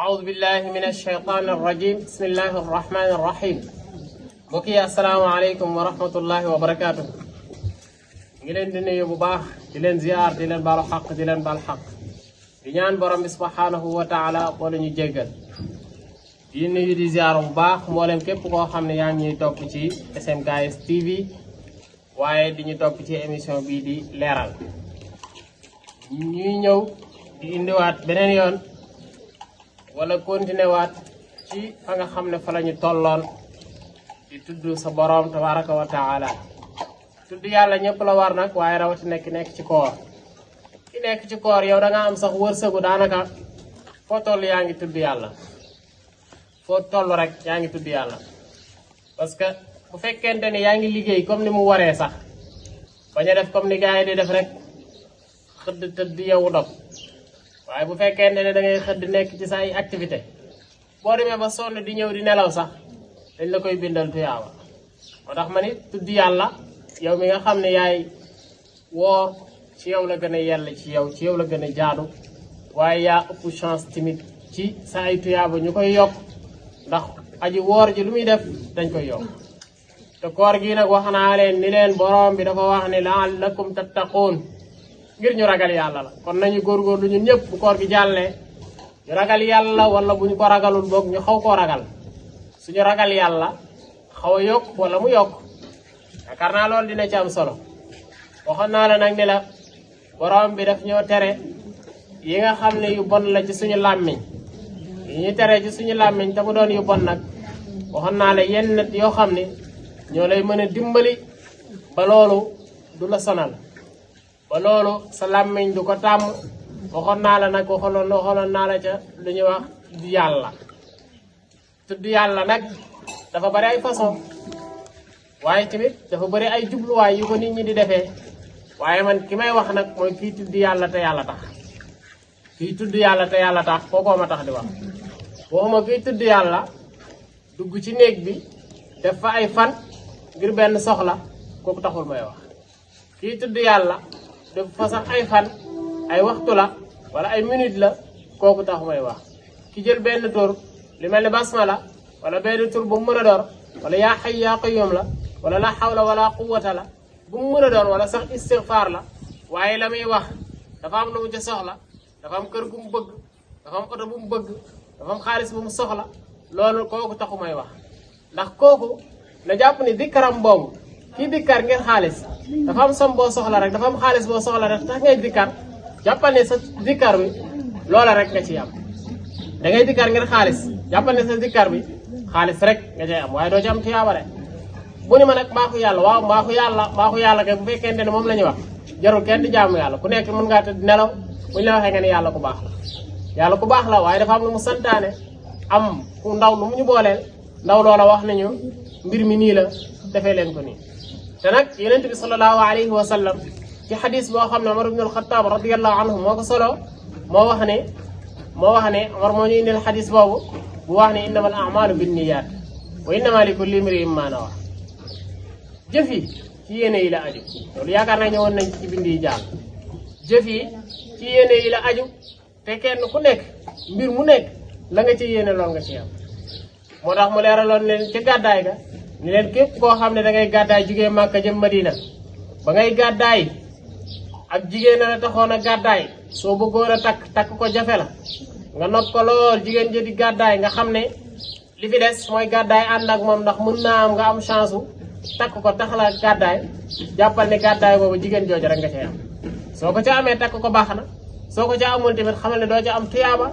أعوذ بالله من الشيطان الرجيم بسم الله الرحمن الرحيم بكي السلام عليكم ورحمة الله وبركاته نجلن دنيا بباخ دلن زيار دلن بالحق دلن بالحق ديان برام سبحانه وتعالى بولو ني جيغال di nuyu di ziar bu baax mboolem képp koo xam ne yaa ngi ñuy topp ci SMKS TV waaye di ñu topp ci émission bii di leeral ñuy ñëw di indiwaat beneen yoon wala continuer waat ci fa nga xam ne fa la ñu tolloon di tudd sa borom tabaraka wa taala tudd yàlla ñëpp la war nag waaye rawati nekk ci koor ki nekk ci koor yow da nga am sax wërsëgu daanaka foo toll yaa ngi tudd yàlla foo toll rek yaa ngi tudd yàlla parce que bu fekkente ni yaa ngi liggéey comme ni mu waree sax bañ a def comme ni gars yi di def rek xëdd tëdd yow dog waaye bu fekkente ne da ngay xëdd nekk ci sa ay activité boo demee ba sonn di ñëw di nelaw sax dañ la koy bindal tuyaaba moo tax ma ni tudd yàlla yow mi nga xam ne yaay woor ci yow la gën a yell ci yow la gën a jaadu waaye yaa ëpp chance timit ci sa ay tuyaaba ñu koy yokk ndax aji woor ji lu muy def dañ koy yokk te koor gi nag wax naa leen ni leen borom bi dafa wax ne la'allakum tattaqun ngir ñu ragal yàlla la kon nañu góorgóorlu ñun ñëpp bu koor gi jàllee ñu ragal yàlla wala bu ñu ko ragalul boog ñu xaw koo ragal suñu ragal yàlla xaw a yokk wala mu yokk yaakaar naa loolu dina ci am solo waxoon naa la nag ni la borom bi daf ñoo tere yi nga xam ne yu bon la ci suñu làmmiñ yi ñu tere ci suñu làmmiñ te mu doon yu bon nag waxoon naa la yenn yoo xam ne ñoo lay mën a dimbali ba loolu du la sonal ba loolu sa làmmiñ du ko tàmm waxoon naa la nag waxoon naa la ca lu ñuy wax tudd yàlla tudd yàlla nag dafa bari ay façon waaye tamit dafa bari ay jubluwaay yu ko nit ñi di defee waaye man ki may wax nag mooy kii tudd yàlla te yàlla tax kii tudd yàlla te yàlla tax kookoo ma tax di wax waxuma kii tudd yàlla dugg ci néeg bi def fa ay fan ngir benn soxla kooku taxul may wax kii tudd yàlla def fa sax ay fan ay waxtu la wala ay minute la kooku tax may wax ki jël benn tur li mel ni basmala wala benn tur bu mu mën a door wala yaa hayyu yaa qayyum la wala la hawla wala quwwata la bu mu mën a doon wala sax istighfar la waaye la muy wax dafa am lu mu ca soxla dafa am kër gu mu bëgg dafa am oto bu mu bëgg dafa am xaalis bu mu soxla loolu kooku taxu may wax ndax kooku na jàpp ni dikkaram boobu kii dikkar ngir xaalis dafa am som boo soxla rek dafa am xaalis boo soxla rek tax ngay dikkar jàppal ne sa dikkar bi loola rek nga ciy am da ngay dikkar ngir xaalis jàppal ne sa dikkar bi xaalis rek nga ciy am waaye doo ci am tiyaaba de bu ni ma nag mbaaxu yàlla waaw mbaaxu yàlla kay bu fekkente ne moom la ñuy wax jarul kenn di jaamu yàlla ku nekk mën ngaa tëdd nelaw bu ñu la waxee nga ne yàlla ku baax la yàlla ku baax la waaye dafa am lu mu santaane am ku ndaw lu mu ñu booleel ndaw loola wax nañu mbir mi nii la defee leen ko nii te nag yonent bi sallallahu alayhi wa sallam ci xadis boo xam ne Omar ibn al-Khattab radiyallahu anhu moo ko solo moo wax ne Omar moo ñu indil xadis boobu bu wax ne innama al a'malu binniyat wa innama li kulli imri'in ma nawa jëf yi ci yéene yi la aju loolu yaakaar naa ñëwoon nañ ci bind yi jaar jëf yi ci yéene yi la aju te kenn ku nekk mbir mu nekk la nga ci yéene lool nga ci am moo tax mu leeraloon leen ca gàddaay ga ni leen képp koo xam ne da ngay gàddaay jugee Màkka jëm Madina ba ngay gàddaay ak jigéen na la taxoon a gàddaay soo bëggoon a takk ko jafe la nga not ko lool jigéen ja di gàddaay nga xam ne li fi des mooy gàddaay ànd ak moom ndax mën naa am nga am chance u takk ko tax la gàddaay jàppal ne gàddaay boobu jigéen jooju rek nga cay am soo ko ca amee takk ko baax na soo ko ca amul tamit xamal ne doo ca am tuyaaba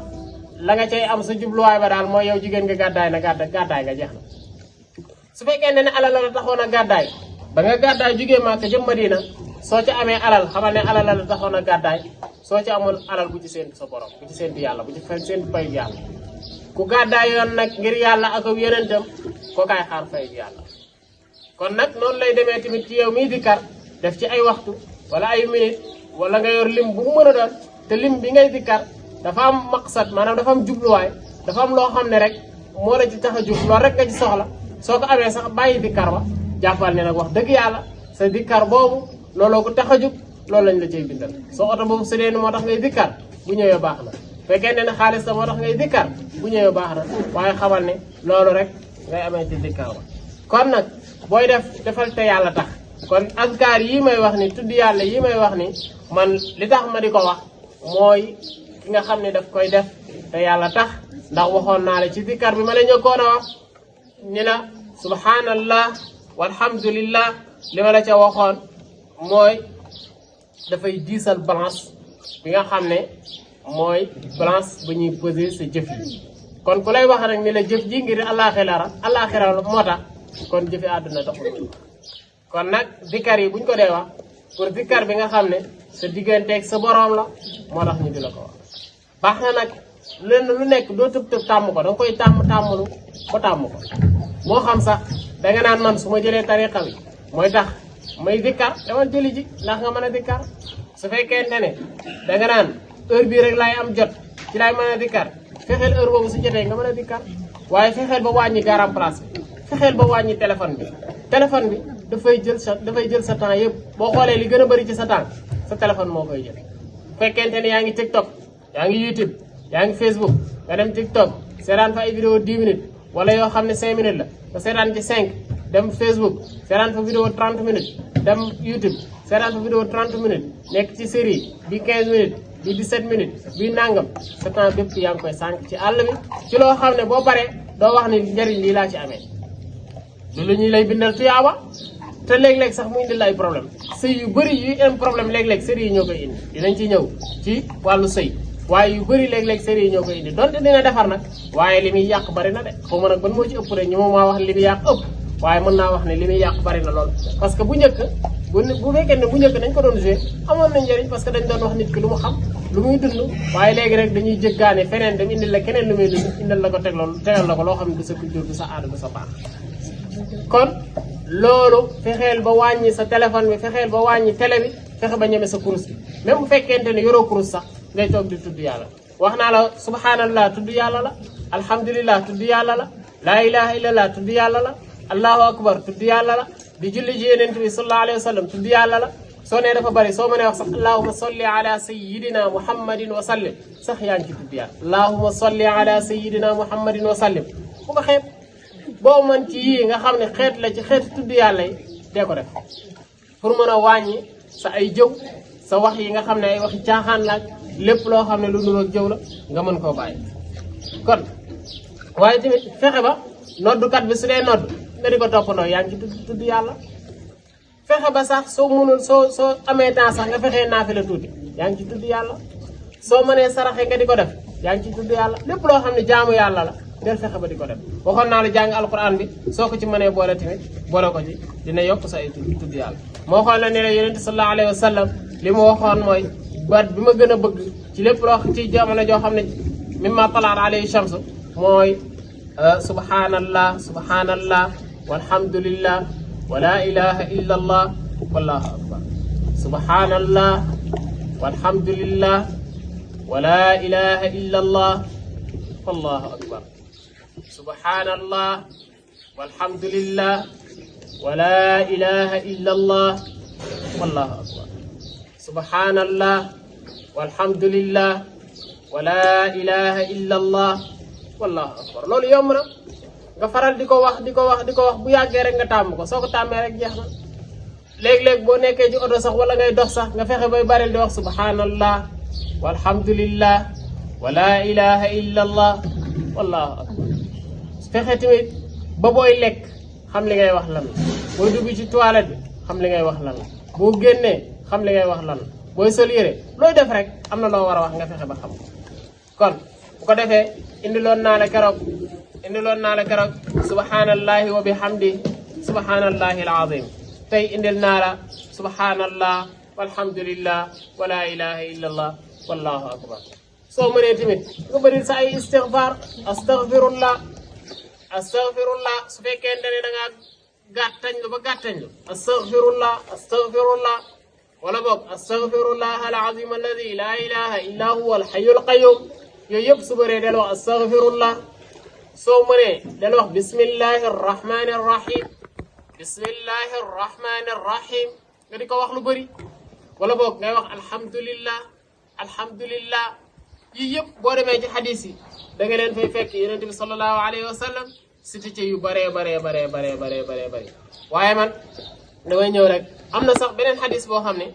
la nga cay am sa jubluwaay ba daal mooy yow jigéen nga gàddaay na gàddaay nga jeex na su fekkee ne alal la taxoon a gàddaay ba nga gàddaay jugee Màkka jëm Madina soo ca amee alal xamal ne alal la taxoon a gàddaay soo ca amul alal bu ci séentu sa borom bu ci séentu yàlla bu ci séentu fay yàlla ku gàddaay yoon nag ngir yàlla ak yonentam ko kaay xaar fay yàlla kon nag noonu lay demee tamit ci yow miy dikkar def ci ay waxtu wala ay minute wala nga yor lim bu mu mën a doon te lim bi ngay dikkar dafa am maqsad maanaam dafa am jubluwaay dafa am loo xam ne rek moo la ci tax a jub loolu rek nga ci soxla soo ko amee sax bàyyi dikkar ba jàppal ne nag wax dëgg yàlla sa dikkar boobu looloo ko tax a jub loolu lañ la cay bindal soo oto boobu su dee moo tax ngay dikkar bu ñëwee baax na fekkente ne xaalis la moo tax ngay dikkar bu ñëwee baax na waaye xamal ne loolu rek ngay amee ci dikkar ba kon nag booy defal te yàlla tax kon askar yii may wax ni tudd yàlla yii may wax ni man li tax ma di ko wax mooy ki nga xam ne daf koy def te yàlla tax ndax waxoon naa la ci dikkar bi ma la ñëkkoon a wax ni la subhanallah walhamdulillah li ma la ca waxoon mooy dafay diisal balance bi nga xam ne mooy balance bu ñuy peser sa jëf yi kon ku lay wax nag ni la jëf ji ngir àllaaxira moo tax kon jëfi àdduna taxul kon nag dikkar yi buñ ko dee wax pour dikkar bi nga xam ne sa digganteeg sa boroom la moo tax ñu di la ko wax baax na nag lenn lu nekk doo tëb tàmm ko danga koy tàmmlu ba tàmm ko moo xam sax danga naan man su ma jëlee tariqa bi mooy tax may dikkar dama jëli ji ndax nga mën a dikkar su fekkente ne danga naan heure bii rek laay am jot ci laay mën a dikkar fexeel heure boobu su jotee nga mën a dikkar waaye fexeel ba wàññi garam place bi fexeel ba wàññi téléphone bi dafay jël sa temps yëpp boo xoolee li gën a bëri ci sa temps sa téléphone moo koy jël fekkente ne yaa ngi TikTok yaa ngi YouTube yaa ngi Facebook nga dem TikTok seetaan fa ay vidéo 10 minutes wala yoo xam ne 5 minutes la nga seetaan ci 5 dem Facebook seetaan fa vidéo 30 minutes dem YouTube seetaan fa vidéo 30 minutes nekk ci série bi 15 minutes bi 17 minutes bi nangam sa temps bépp yaa ngi koy sànq ci àll bi ci loo xam ne boo paree doo wax ni njëriñ lii laa ci amee du lu ñuy lay bindal tuyaaba te léeg-léeg sax mu indil ay problème sëy yu bëri yu am problème léeg-léeg série yi ñoo koy indi dinañ ci ñëw ci wàllu sëy waaye yu bëri léeg-léeg série yi ñoo koy indi donte dina defar nag waaye li muy yàq bari na de xaw ma nag ban moo ci ëpp rek ñu moom maa wax li muy yàq ëpp waaye mën naa wax ne li muy yàq bari na lool parce que bu njëkk bu fekkee ne bu njëkk dañ ko doon joué amoon na njëriñ parce que dañ doon wax nit ki lu mu xam lu muy dund waaye léegi rek dañuy jëggaane feneen dem indil la keneen lu muy dund indil la ko tegal la ko loo xam ne du sa culture du sa aada du sa baax kon loolu fexeel ba wàññi sa téléphone bi fexeel ba wàññi télé bi fexe ba ñeme sa kurus bi même bu fekkente ne yoroo kurus sax ngay toog di tudd yàlla wax naa la subhanallah tudd yàlla la alhamdulillah tudd yàlla la laa ilaha illallah tudd yàlla la allahu akbar tudd yàlla la di julli ji yonent bi sallallahu alayhi wa sallam tudd yàlla la soo nee dafa bëri soo mënee wax sax allahuma salli ala sayidina muhammadin wa sallim sax yaa ngi ci tudd yàlla allahuma salli ala sayidina muhammadin wa sallim bu ko xeeb boo mën ci yii nga xam ne xeet la ci xeet tudd yàlla yi dee ko def pour mën a wàññi sa ay jëw sa wax yi nga xam ne ay waxi caaxaan laaj lépp loo xam ne lu nuroog jëw la nga mën koo bàyyi kon waaye tamit fexe ba noddukat bi su dee nodd nga di ko toppandoo yaa ngi ci tudd yàlla fexe ba sax soo mënul soo amee temps sax nga fexee naafi la tuuti yaa ngi ci tudd yàlla soo mënee saraxe nga di ko def yaa ngi ci tudd yàlla lépp loo xam ne jaamu yàlla la del fexe ba di ko def waxoon naa la jàng alquran bi soo ko ci mënee boole tamit boole ko ci dina yokk sa ay tudd yàlla moo xool la ne la yonent sallallahu alayhi wa sallam li mu waxoon mooy baat bi ma gën a bëgg ci lépp loo ci jamono joo xam ne mimma talaat alayhi shamsu mooy subhanallah subhanallah walhamdulillah wa la ilaha illa allah wallahu akbar subhanallah walhamdulillah wa la ilaha illa allah wallahu akbar subhanallah walhamdulillah wa la ilaha illa allah wallahu akbar subhanallah walhamdulillah wa la ilaha illa allah wallahu akbar loolu yomb na nga faral di ko wax bu yàggee rek nga tàmm ko soo ko tàmmee rek jeex na léeg-léeg boo nekkee ci oto sax wala ngay dox sax nga fexe bay baril di wax subhanallah walhamdulillah wa la ilaha illa allah wallahu akbar fexe tamit ba booy lekk xam li ngay wax lan la booy dugg ci toilette bi xam li ngay wax lan la boo génnee xam li ngay wax lan la booy sol yére looy def rek am na loo war a wax nga fexe ba xam kon bu ko defee indiloon naa la keroog subhanallahi wa bihamdi subhanallahi alazim tey indil naa la subhanallah walhamdulillah wa la ilaha illa allah wallahu akbar soo mënee tamit nga bëri sa ay istighfar astaghfirullah su fekkente ne da ngaa gàttañlu ba gàttañlu astaghfirullah wala boog astaghfirullah alazim alladi la ilaha illa huwa alhayyul qayyum yooyu yëpp su bëree del wax astaghfirullah soo mënee del wax bismillahi arrahmani arrahim nga di ko wax lu bëri wala boog ngay wax alhamdulillah yii yëpp boo demee ci xadis yi da nga leen fay fekk yonent bi sallallahu alayhi wa sallam cité ci yu baree bare waaye man damay ñëw rek am na sax beneen xadis boo xam ne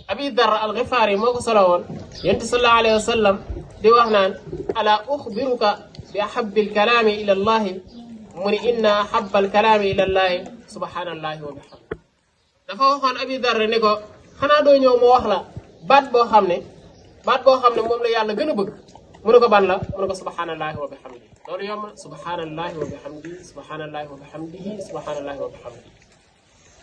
Abi Dar al-Ghifari moo ko solo woon yonent sallallahu alayhi wa sallam di wax naan ala uxbiruka bi ahabbil kalaami ila allahi mu ni inna ahabbal kalaami ila allahi subhanallahi wa bihamdi dafa waxoon Abi Dar ni ko xanaa doo ñëw moo wax la baat boo xam ne moom la yàlla gën a bëgg mu ne ko ban la mu ne ko subhanallahi wa bihamdi loolu yomb na subhanallahi wa bihamdi subhanallahi wa bihamdihi subhanallahi wa bihamdi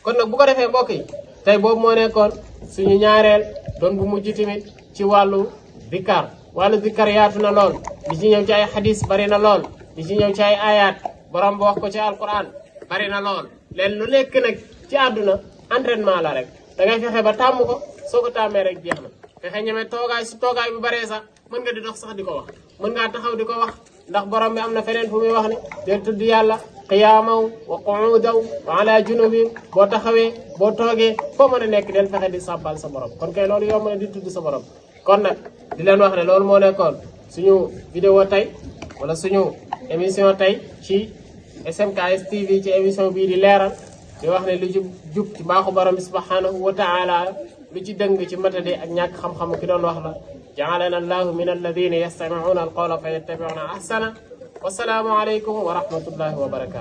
kon nag bu ko defee mbokk yi tey boobu moo nekkoon suñu ñaareel doon bu mujj tamit ci wàllu zikkar yaatu na lool li ci ñëw ci ay xadis bari na lool li ci ñëw ci ay ayat borom bi wax ko ci alquran bari na lool leen lu nekk nag ci àdduna entraînement la rek da ngay fexe ba tàmm ko soo ko tàmmee rek jeex na fexe ñeme toogaay bu baree sax mën nga di dox sax di ko wax mën ngaa taxaw di ko wax ndax borom bi am na feneen fu muy wax ne del tudd yàlla qiyaamaw wa qu'uudaw wa ala junubin boo taxawee boo toogee foo mën a nekk del fexe di sàbbal sa borom kon kay loolu yomb na di tudd sa borom kon nag di leen wax ne loolu moo nekkoon suñu vidéo tey wala suñu émission tey ci SMKS TV ci émission bii di leeral di wax ne lu ci jub ci baaxu borom bi subhanahu wa taala lu ci dëng ci matade ak ñàkk xam-xam ki doon wax la ja'alana allahu min alladina yastami'una alqawla fa yattabi'una ahsana wasalaamu aleykum wa rahmatullahi wa barakatu